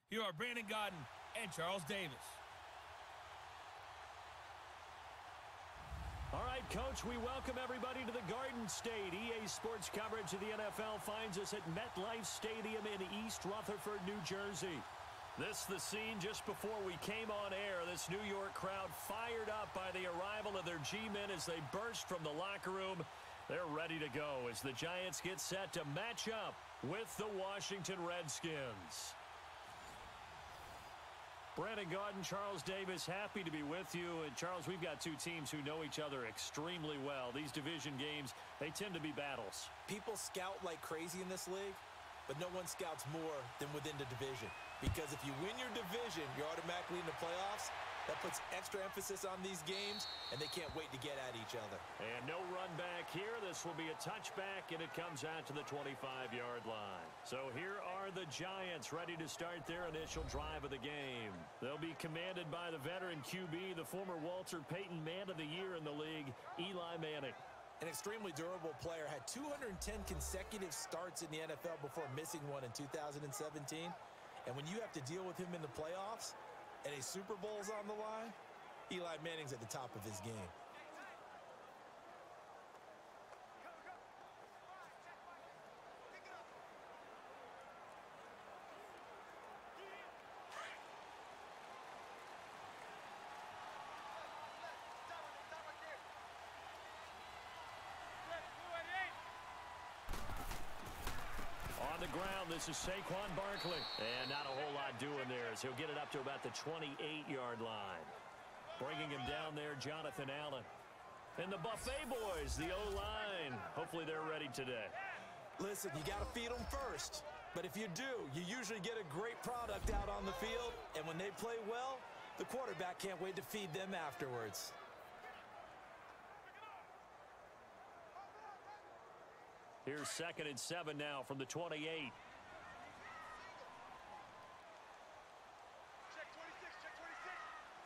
Here are Brandon Gaudin and Charles Davis. All right, Coach, we welcome everybody to the Garden State. EA Sports coverage of the NFL finds us at MetLife Stadium in East Rutherford, New Jersey. This the scene just before we came on air. This New York crowd fired up by the arrival of their G-men as they burst from the locker room. They're ready to go as the Giants get set to match up with the Washington Redskins. Brandon Gaudin, Charles Davis, happy to be with you. And Charles, we've got two teams who know each other extremely well. These division games, they tend to be battles. People scout like crazy in this league, but no one scouts more than within the division. Because if you win your division, you're automatically in the playoffs. That puts extra emphasis on these games, and they can't wait to get at each other. And no run back here. This will be a touchback, and it comes out to the 25-yard line. So here are the Giants ready to start their initial drive of the game. They'll be commanded by the veteran QB, the former Walter Payton Man of the Year in the league, Eli Manning. An extremely durable player, had 210 consecutive starts in the NFL before missing one in 2017. And when you have to deal with him in the playoffs and a Super Bowl's on the line, Eli Manning's at the top of his game. On the ground, this is Saquon Barkley. And not a whole lot doing there as he'll get it up to about the 28-yard line. Bringing him down there, Jonathan Allen. And the Buffet boys, the O-line. Hopefully they're ready today. Listen, you got to feed them first. But if you do, you usually get a great product out on the field. And when they play well, the quarterback can't wait to feed them afterwards. Here's 2nd and 7 now from the 28. Check 26, check 26.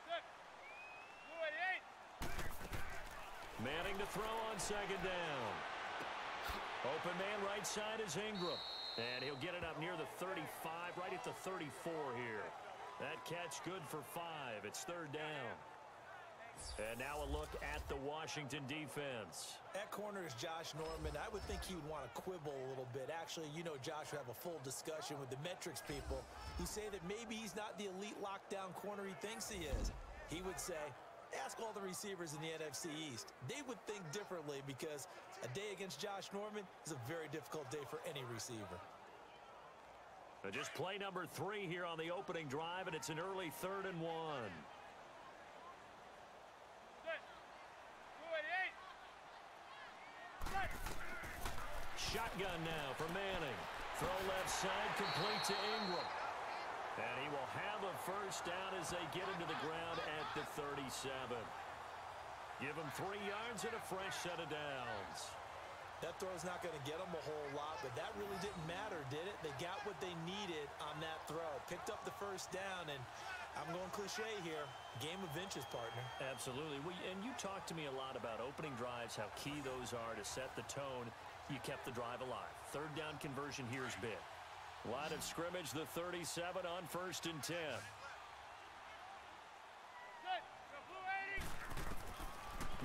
Good. 28. Manning to throw on 2nd down. Open man right side is Ingram. And he'll get it up near the 35, right at the 34 here. That catch good for 5. It's 3rd down. And now a look at the Washington defense. At corner is Josh Norman. I would think he would want to quibble a little bit. Actually, you know Josh would have a full discussion with the metrics people who say that maybe he's not the elite lockdown corner he thinks he is. He would say, ask all the receivers in the NFC East. They would think differently because a day against Josh Norman is a very difficult day for any receiver. Just play number 3 here on the opening drive, and it's an early 3rd and 1. Shotgun now for Manning. Throw left side, complete to Ingram. And he will have a 1st down as they get into the ground at the 37. Give him 3 yards and a fresh set of downs. That throw's not going to get them a whole lot, but that really didn't matter, did it? They got what they needed on that throw. Picked up the 1st down, and I'm going cliche here. Game of inches, partner. Absolutely. And you talked to me a lot about opening drives, how key those are to set the tone. You kept the drive alive. 3rd down conversion here is big. Line of scrimmage, the 37 on 1st and 10.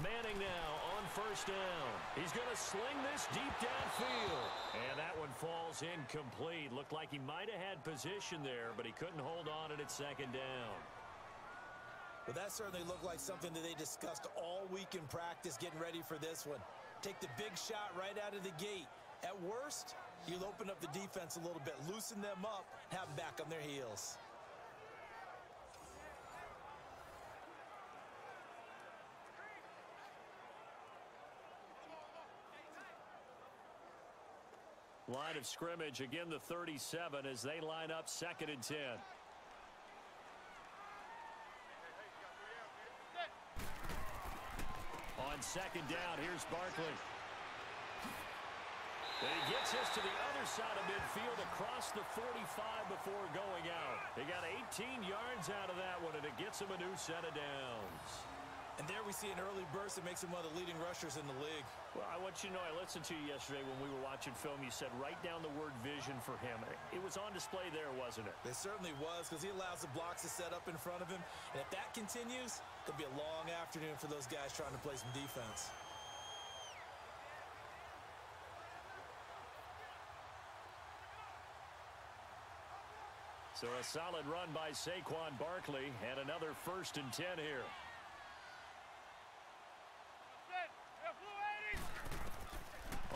Manning now on 1st down. He's going to sling this deep downfield. And that one falls incomplete. Looked like he might have had position there, but he couldn't hold on it at 2nd down. Well, that certainly looked like something that they discussed all week in practice getting ready for this one. Take the big shot right out of the gate. At worst, you'll open up the defense a little bit, loosen them up, have them back on their heels. Line of scrimmage, again the 37 as they line up 2nd and 10. On 2nd down, here's Barkley. And he gets us to the other side of midfield across the 45 before going out. They got 18 yards out of that one, and it gets him a new set of downs. And there we see an early burst that makes him one of the leading rushers in the league. Well, I want you to know, I listened to you yesterday when we were watching film. You said write down the word vision for him. It was on display there, wasn't it? It certainly was, because he allows the blocks to set up in front of him. And if that continues, it'll be a long afternoon for those guys trying to play some defense. So a solid run by Saquon Barkley, and another 1st and 10 here.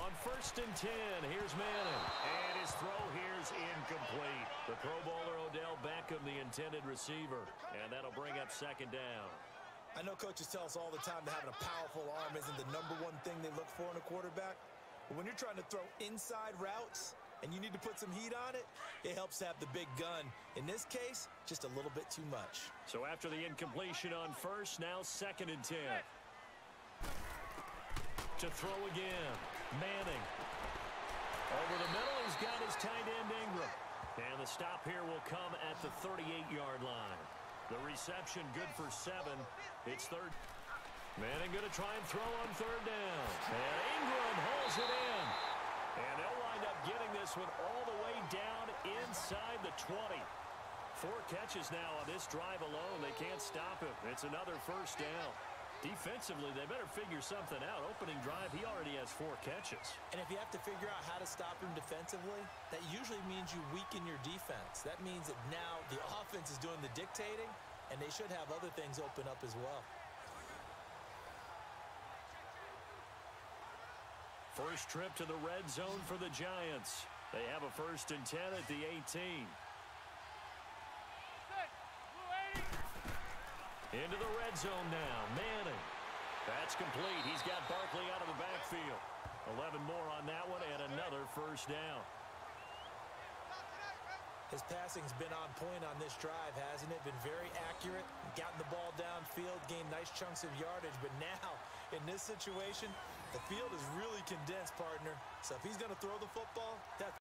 On 1st and 10, here's Manning. And his throw here's incomplete. The Pro Bowler Odell Beckham, the intended receiver. And that'll bring up 2nd down. I know coaches tell us all the time that having a powerful arm isn't the #1 thing they look for in a quarterback. But when you're trying to throw inside routes and you need to put some heat on it, it helps to have the big gun. In this case, just a little bit too much. So after the incompletion on 1st, now 2nd and 10. To throw again. Manning. Over the middle, he's got his tight end Ingram. And the stop here will come at the 38-yard line. The reception good for 7. It's 3rd. Manning going to try and throw on 3rd down. And Ingram holds it in. And they'll wind up getting this one all the way down inside the 20. 4 catches now on this drive alone. They can't stop him. It's another 1st down. Defensively, they better figure something out. Opening drive, he already has 4 catches. And if you have to figure out how to stop him defensively, that usually means you weaken your defense. That means that now the offense is doing the dictating, and they should have other things open up as well. First trip to the red zone for the Giants. They have a 1st and 10 at the 18. Into the red zone now. Manning. That's complete. He's got Barkley out of the backfield. 11 more on that one and another 1st down. His passing's been on point on this drive, hasn't it? Been very accurate. Gotten the ball downfield, gained nice chunks of yardage. But now, in this situation, the field is really condensed, partner. So if he's going to throw the football, that's